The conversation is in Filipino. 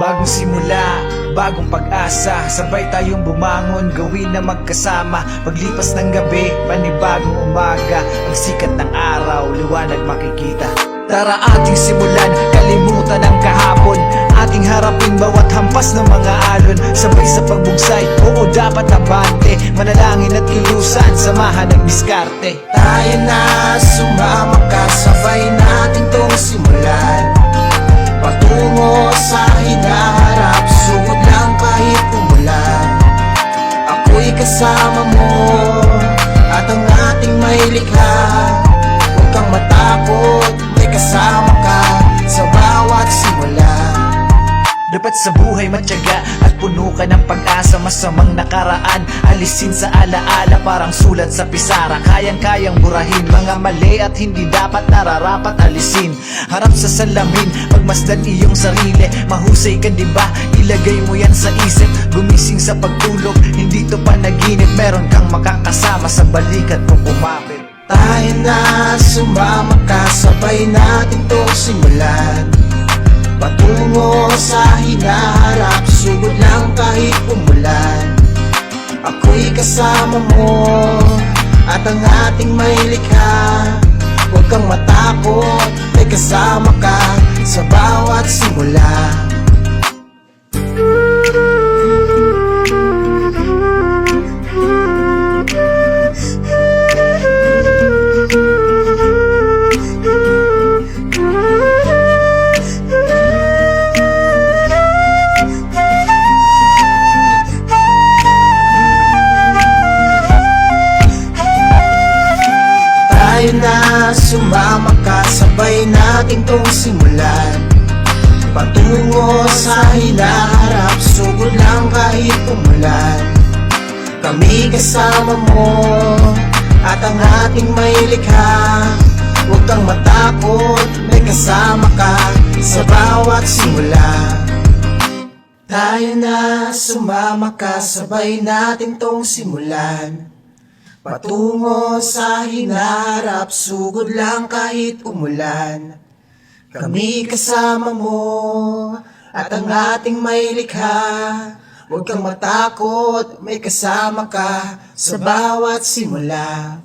Bagong simula, bagong pag-asa, sabay tayong bumangon, gawin na magkasama. Paglipas ng gabi, panibagong umaga, ang sikat ng araw, liwanag makikita. Tara ating simulan, kalimutan ang kahapon, ating harapin bawat hampas ng mga alon. Sabay sa pagbugsay, oo dapat abante, manalangin at kilusan, samahan ng diskarte. Tayo na sumama ka, sabay natin tong simulan. Patungo sa hinaharap, sugod lang kahit umulan. Ako'y kasama mo, at ang ating may likha. Huwag kang matakot, may kasama ka sa bawat simula. Dapat sa buhay matyaga at puno ka ng pag-asa. Masamang nakaraan, alisin sa alaala, parang sulat sa pisara. Kayang-kayang burahin mga mali at hindi dapat nararapat alisin. Harap sa salamin, pagmasdan iyong sarili. Mahusay ka diba? Ilagay mo yan sa isip. Gumising sa pagtulog, hindi to panaginip. Meron kang makakasama sa balikat mo kumapit. Tayo na sumama ka, sabay natin tong simulan. Patungo sa hinaharap, sugod lang kahit umulan. Ako'y kasama mo, at ang ating may likha. Huwag kang matakot, may kasama ka sa bawat simula. Tayo na sumama ka, sabay natin tong simulan. Patungo sa hinaharap, sugod lang kahit umulan. Kami kasama mo, at ang ating may likha. Huwag kang matakot, may kasama ka sa bawat simula. Tayo na sumama ka, sabay natin tong simulan. Patungo sa hinaharap, sugod lang kahit umulan. Kami kasama mo, at ang ating may likha. Huwag kang matakot, may kasama ka sa bawat simula.